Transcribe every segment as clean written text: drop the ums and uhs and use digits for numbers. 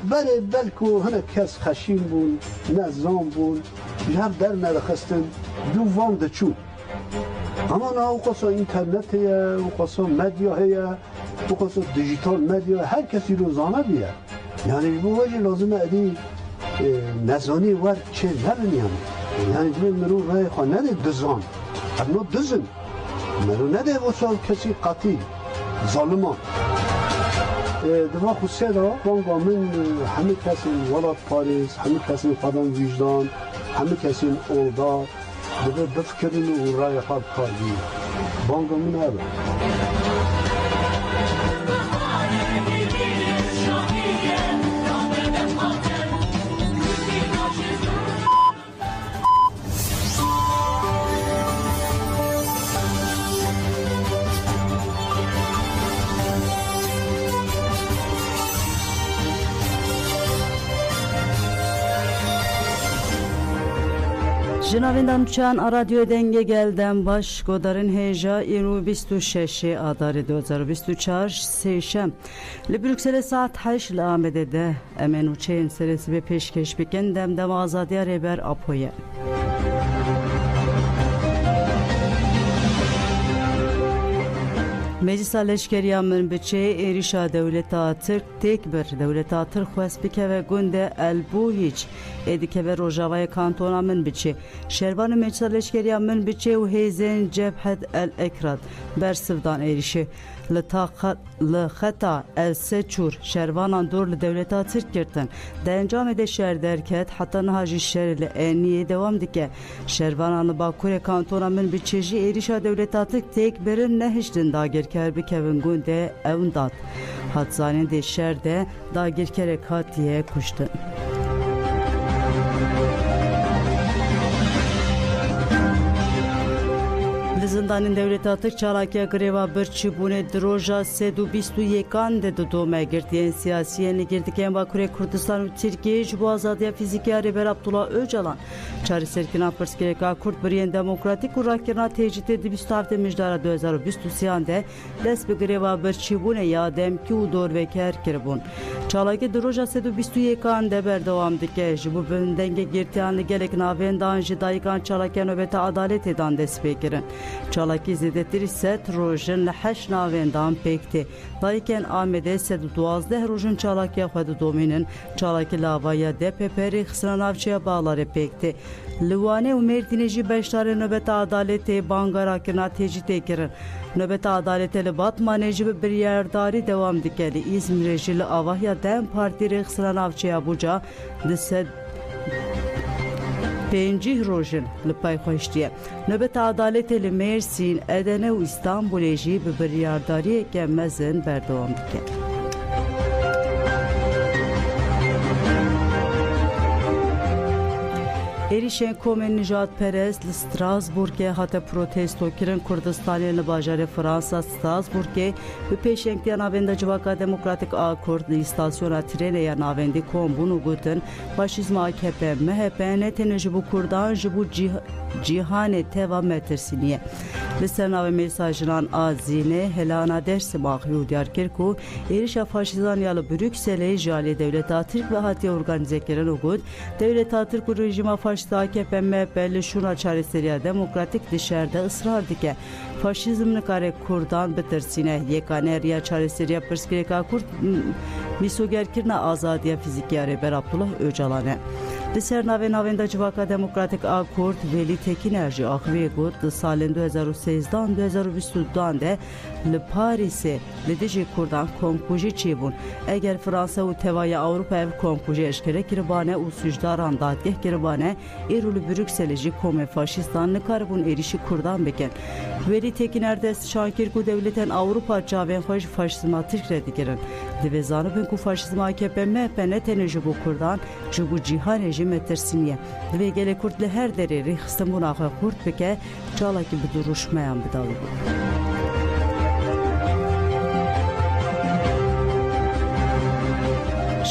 بلکو هنه کس خشیم بون نظام بون جهر در نرخستن دو وان دچون اما نه او قصا اینترنت هیا او قصا مدیا هیا او قصا دیجیتال مدیا هر کسی روزانه بیه یعنی بو وجه لازم ادی نزانی ور چه نرنیم یعنی دل مرو رای خواه نده دزان هرنو دزن مرو نده وصال کسی قطعی ظالمان دما خصوصی دا بانگا من همه کسی ولاد پاریس همه کسی قدم وجدان همه کسی اودا دیگه بفکرین و رای خواب کاری بانگا من هبه Jinavindan uçan radyo denge gelden baş godarın heja 26 adari 2024 seyşem li Brüksel'e saat 8 li Amed'de emen uçayın serisi ve peşkeş biken demdem azadiya reber apoye. Meclisa leşkeriya min biçe erişa devleta Türk tek bir devleta Türk xwespike ve günde elbuhiç edike ve rojavaya kantona min biçe şervanı meclisa leşkeriya min biçe u heyzen cebhed el ekrat bersivdan erişi li xeta el seçur şervanan dur li devleta Türk girtin de encam ede şer derket hatta nahajı şer li eniye devam dike şervanan bakure kantona min biçeji erişa devleta Türk tek birin nehiştin dagir kerbi kevin günde evndat hatzanin de şerde dagir kerek hatiye kuştu. Zindanın devleti Atık Çalakiya greva birçi bune droja 721 de dome girdiyen siyasiyeni girdiken Bakure Kurdistan ve Türkiye bu azadiya fiziki Reber Abdullah Öcalan çarı serkina perskereka Kurt biriyen demokratik urakirna tecrit edip üstavde mijdara 2020 siyande des bir greva birçi bune ya demki u dor ve ker kirbun Çalakiya droja 721 de berdevam dike bu denge girtiyanlı gelek navendan jidaykan Çalakiya nöbete adalet edan despekirin Çalaki zedettir ise rojun leheş navendan pekti. Layken Ahmet'e sedu duazde rojun Çalakiya xwedu dominin Çalaki lavaya DPP'ri xısına navçıya bağları pekti. Livane u Merdineji beşleri nöbet adaleti bangarakına tecrit ekirin. Nöbet adaleti li Batman'eji bir yerdari devam dikeli. İzmir rejili avahya dem partiri xısına navçıya buca dise Pencih rojin li pay xoştiye. Nöbet adaleti li Mersin, Edene u İstanbul'e jî bi biryardariye mezin berdevam dike. Erişen Komen Nijat Perez li Strasbourg'e hata protesto kirin Kurdistan'ı li bajarı Fransa Strasbourg'e bi peşenktiya navenda civaka demokratik akord li istasyona trene ya navendi kom bunu gudun faşizm AKP MHP neteni jibu Kurdan jibu cihane teva metersiniye. Li sernave mesajınan azine helana dersi mahyu diyar kirku erişa faşizan yalı Brüksel'e jali devleta Türk ve hatiye organize kirin ugud devleta Türk rejima faşizan AKP MHP'li şuna çareseriya demokratik dışarıda ısrar dike. Faşizmini kare Kurdan bitirsine yekane riya çareseriya pırskireka Kurd misogerkirna azadiya fiziki Reber Abdullah Öcalan'e. Diser navenda civaka demokratik akord Veli Tekinerji akve gud salin 2016'dan 2020'dan de li Paris'e li diji Kurdan konkuji çibun. Eğer Fransa u tevaya Avrupa ev konkuji eşkere kirbane u süjdaran dadgeh kirbane erulu Brüksel'ji kome faşistanlı karbun erişi Kurdan beken. Veli Tekiner şankirku devleten Avrupa caven hoş faşizma Türk'redi girin. Divezanı bin ku faşizma AKP MHP neteneji bu Kurdan bu cihan rejime tersiniye. Ve gele Kurtli her dereri xısın buna Kurt beke çalaki bir duruşmayan bir dalı bu.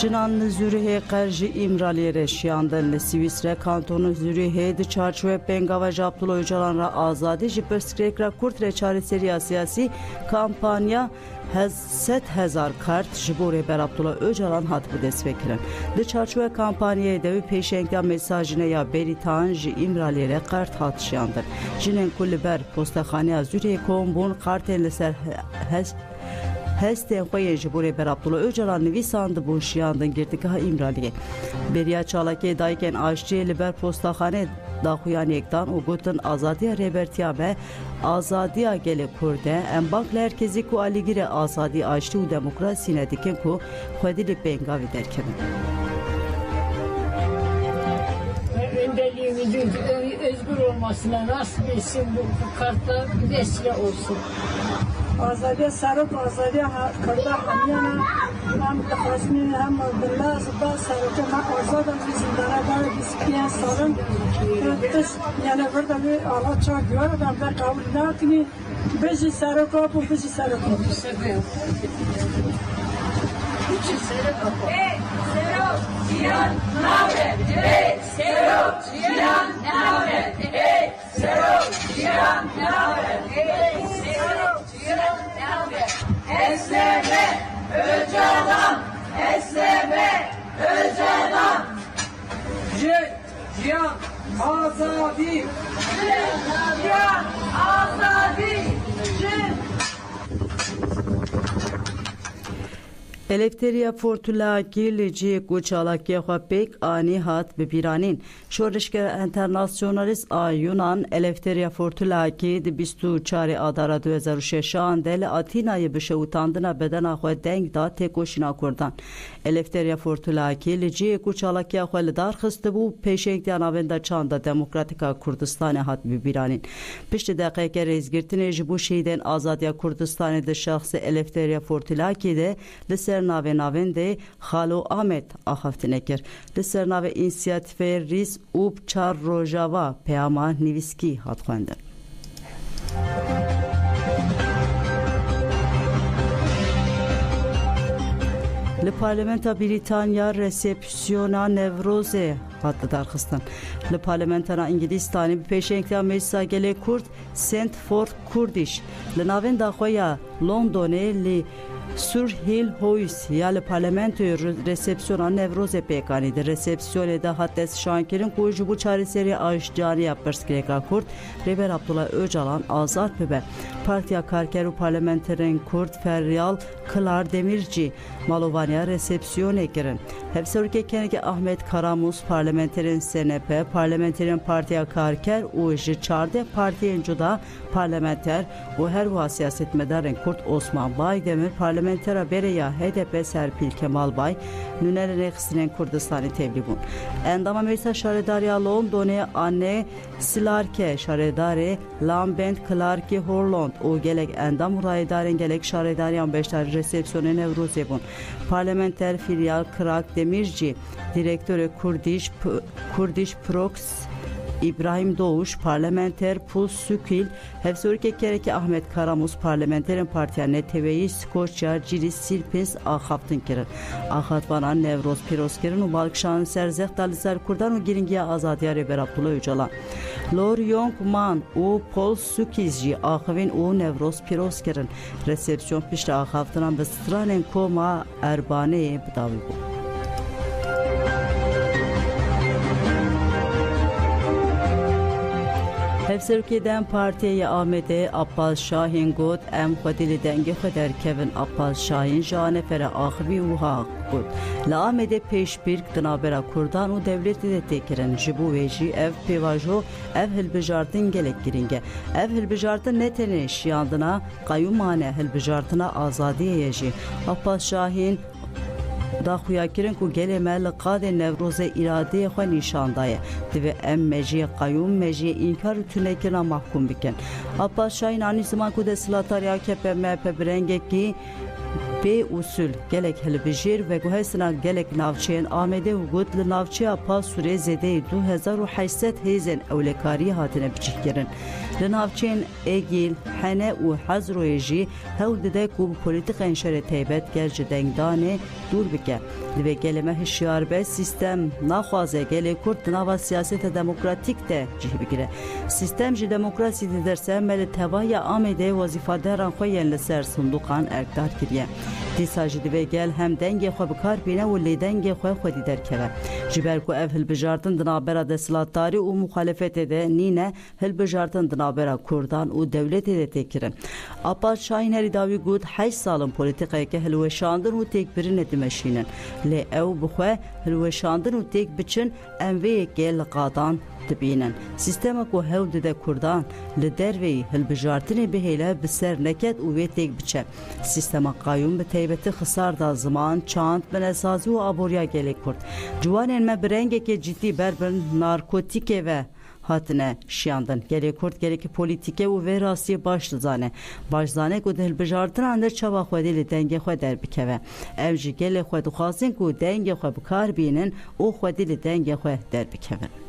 Jinan Zürihê qerjî İmraliyê re şiyandin li Swîsre kantonu Zürihê di çarçoya pengava ji Abdullah Öcalan ra azadî ji pirsgirêkira Kurd re çareseriya siyasî kampanya 100,000 kart ji bo rêber Abdullah Öcalan hatibû destpêkirin. Di çarçoya kampanyayê de wî pêşengiya mesajine ya Beritan ji İmraliyê re kart hat şiyandin. Jinên ku li ber postexaneya Zürihê kom bûn kartên li ser hestên xwe yên ji bo rêber Abdullah Öcalan nivîsan dibûn şiyandin girtîgeha İmraliyê. Beriya çalakê dayikên aşçiyê li ber postaxanê daxuyan yekdan û gotin azadiya rêbertiya me azadiya gelê Kurd e em bank li herkesî ku alîgirê azadî aştî û demokrasî ne dikin ku xwedî li pengavê derkevin. Öndeliğimizin özgür olmasına nasip etsin, bu kartlar vesile olsun. آزادی سرک آزادی کرده همیانا هم خواستمی هم بالله زبا سرک ما آزادم زندانه داره 25 سالم تش یعنی برده بی آلا چا گواره دم در قبول نکنی بجی سرک آب و بجی سرک آب Hey, Serok, Cihan, Navet. Hey, Serok, Cihan, Navet. Hey, Serok, Cihan, Navet. Hey, Serok, Cihan, Navet. Esleme, Öcalan. Esleme, Öcalan. Cihan, azadi. Cihan, azadi. Eleftheriya Fortulakî li cihê ku çalakiyê xwe pêk anî hat bibîranîn. Şoreşgera Internasyonalîst a Yunan Eleftheriya Fortulakî di 24 Adara 2006 de li Atînayê bi şewitandina bedena xwe deng da têkoşîna Kurdan. Eleftheriya Fortulakî li cihê ku çalakiya xwe li dar xistibû pêşengiya navenda çanda Demokratîka Kurdistanê hat bibîranîn. Piştî deqeke rêzgirtinê ji bo şehîdên azadiya Kurdistanê di şexsê Eleftheriya Fortulakî de li ser navên de Xalo Ahmet axaftinê kir. Li ser navê înisiyatîfeyê Rîz û çar rojava peyama nivîskî hat xwendin. Li Parlamenta Brîtanya resepsiyona Nevrozê hat darxistin. Li Parlamentera İngilistanê bi pêşengiya Meclisa Gelê Kurd St for Kurdish li navên daxwe ya Londonê li Surhill House ya li parlamentoya resepsiyona Nevrozê pêkanî di resepsiyonê de hat destşankirin ku ji bo çareserî aşcariya pirsgirêka Kurd rêber Abdullah Öcalan azad bibe. Partiya Karker û parlamenterên Kurd Feryal Kılar Demirci malovaniya resepsiyonê kirin. Hevserokê kenekê Ahmet Karamuz parlamenterên SNP, parlamenterên Partiya Karker û ji çardeh partiyên cuda parlamenter û her wiha siyasetmedarên Kurd Osman Baydemir parlamentera bereya HDP Serpil Kemalbay nûnerê xistinên Kurdistanê tevlî bûn. Endama Meclisa Şaredariya Londonê Anne Silarke şaredarê Lambent Clarkê Horland û gelek endam rayedarên gelek şaredariyan beşdar resepsiyonê Nevrozê bûn. Parlamenter Feryal Kırak Demirci direktörü Kurdish Prox İbrahim Doğuş parlamenter Pul Sükil hevsorike kereki Ahmet Karamuz parlamenterin partiya neteveyi Skoçya Ciris Silpins axaftin kirin. Axatvanan Nevroz Piroskirin u Balkşan Serzex Dalisar Kurdan u giringiya azadiya rêber Abdullah Öcalan. Lor Yong Man u Pol Sükizji axavin u Nevroz Piroskirin. Resepsiyon pişti axaftinan bi stranên koma Erbaneyê bidavî bû. Hevserokê Partiya Amedê Abbas Şahin got em xwedî li dengê xwe derkevin. Abbas Şahin ji anefera axivî wiha got li Amedê pêşbîrk di navbera Kurdan û dewletê de têkirin. Ji bo wê jî ev pêvajo ev hilbijartin gelek giring e. Ev hilbijartin ne tenê şiyandina qayûmane hilbijartina azadiyê ye jî. Abbas Şahin daxuyakirin ku gelê me li qadê Nevrozê îradeyê xwe nîşan daye. Divê em mejiyê qayûm mejiyê înkar û tunekirina mahkûm bikin. Abbas Şahin anî ziman ku desthilatariya AKP MHP bi rengekî به اصول گلک هلبجیر و گوهسنا گلک ناوچین آمده و گود لناوچیا پاسوری زده 2800 هیزن اولکاری هاتنه بچیک کرن لناوچین ایگیل حنه و حزرویجی هول دده کو پولیتیک انشار تیبت گرج دنگدانه دور بکه لبه گلمه هشیار به سیستم ناخوازه گله کرد ناوا سیاست دموکراتیک ده جیه بگیره سیستم جی دموکراسی درسه مل تواهی آمده وظیفه داران خوین لسر صندوقان ارکدار کریه دیسا جی دوی گل هم دنگ خو بکار بینه و لی دنگ خو خودی درکوه جبر کو اف هلبجارتن دنابرا دسلاتداری و مخالفت ده نینه هلبجارتن دنابرا کردان و دولت ده تکرن آپاد شاین هری داوی گود 8 سالن پولیتیقه که هلوشاندن و تک برین ندمشینن لی او بخواه هلوشاندن و تک بچن اموی گل قادان دبینن سیستم کو هول ده کردان لدروی هلبجارتنی بهیله بسر نکد و وی تک بچه سیستم قایون به تیبت خسار دا زمان چاند من اسازی و آبوریا گلی کرد جوانین ما برنگه که جدی بربن نارکوتیکه و hatine şiyandan geri kurt gereki politike u ve rasiye başlızane başzane ku del bejartın ander çava xwedili denge xwe derbikeve evji gele xwe dixwazin ku denge xwe bikar binin o xwedili denge xwe derbikevin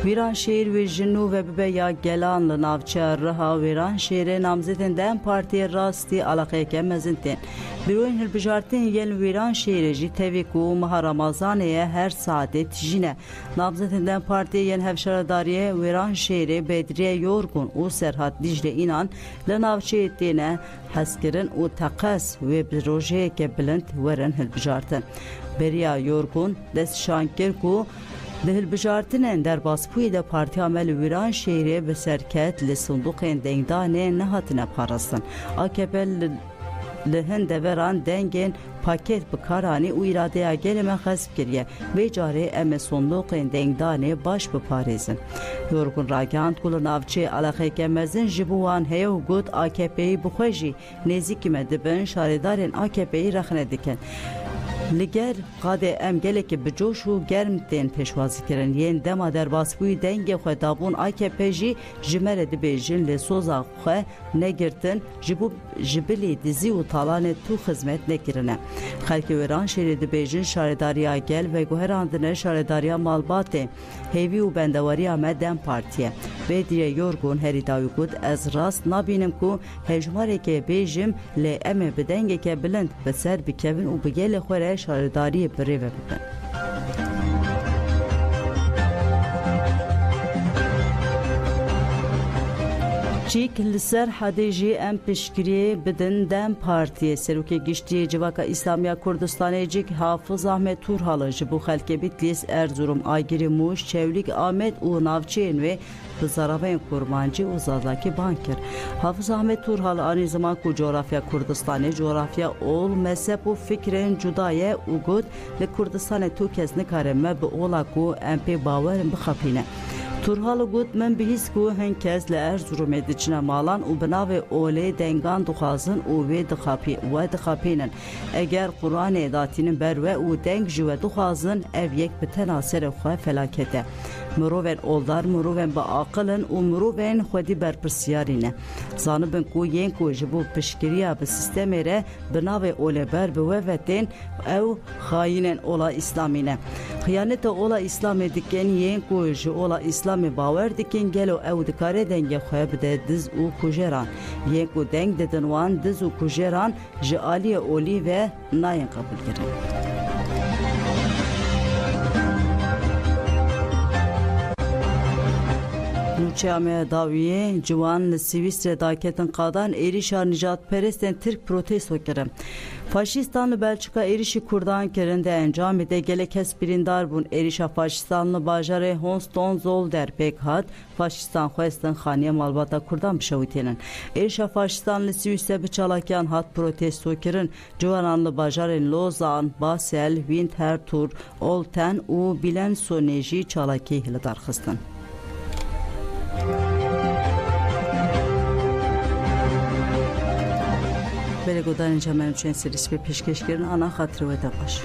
ویران شهر و جنو و به یا گلان لناوچه رها ویران شهر نامزدن دم پارتی راستی علاقه که مزنتین بیروین هلبجارتین یل ویران شهر جی تویکو ماه رمضانه هر ساعت تجینه نامزدن دم پارتی یل هفشارداری ویران شهر بدریه یورگون و سرحد دیجل اینان لناوچه دینه حسکرن و تقص و بروژه که بلند ورن هلبجارتن بریا یورگون دست شانکر کو دهل بجارتنن در باسپوی ده پارتی عمل ویران شهری به سرکت لصندوق دنگدانه نهاتنه پارستن AKP لهن دوران دنگین پاکت بکارانی و اراده گلمه خسب کریه و جاره ام صندوق دنگدانه باش بپارزن یورگون راگاند کل نافچه علاقه که مزن جبوان هیو گود AKP'yi بخوشی نزیکی مدبن شاردارین AKP'yi رخنه دکن لگر قاده ام گلک بجوش و گرم تین پیشوازی کرن یین دما در باسپوی دنگ خو دابون AKP جی جمره دی بیجن لسوزا خو نگرتن جبلی دیزی و تالان تو خدمت نگرنه خلک ویران شهر دی بیجن شارداریا گل و گوهراندنه شارداریا مالباته هیوی و بندواری آمدن پارتیه و دیره یورگون هری داوی گود از راست نبینم کو هجماره که بیجم لی ام بدنگ که بلند بسر بکوین و بگل خوره شارداری بره بکن چیک لسر حدیجی ام پشکری بدن دم پارتی سروک گشتی جواکا اسلامیا کردستان جیک حافظ احمد تورحاlı جبو خلک بیتلیس ارزورم آگیری موش چولیک آمد و نافچین و بزارابین kurmancı و زازاکی بانکر حافظ احمد تورحاlı aynı zaman ku coğrafya Kurdistan'ı coğrafya ol mezhep u fikrin cudaya u god le Kurdistan'ı tu kez nikareme be ola ku MP bawerin bixapine Turhalı gud men bihis ku henkes le Erzurum ediçine malan u binave ole dengan duxazın u ve dixapinen eğer Kur'an edatinin berve u deng jüve duxazın ev yek biten asere xwe felakete مروون اولدار مروون با عقلن و مروون خودی برپرسیارینه زانبن کو ین کو جبو پشکریا به سیستم ره بناو اولبر به وتن او خاینن اولا اسلامینه خیانت اولا اسلام دکن ین کو جو اولا اسلام باور دکن گلو او دکاره دنگ خو بده دز او کوجران ین کو دنگ ددنوان دز او کوجران جالی اولی و ناین قبول کرن Nûçeyame daviye ciwan li Swîsrê daketin qadan êrişa nijadperestên Tirk protesto kirin. Faşistan li Belçika êrişî Kurdan kirin de encamê de gelek kes birîndar bûn êrişa Faşistan li bajarê Hohenzollern pêk hat Faşistan xwestin xaniya malbata Kurdan bişewitînin. Êrişa Faşistan li Swîsrê bi çalakiyan hat protesto kirin ciwanan li bajarên Lozan, Basel, Winterthur, Olten û Bilençonê jî çalakî li darxistin. بله گودان اینجا من چون سریس به پیشکش کردن آنها خاطر و دقاش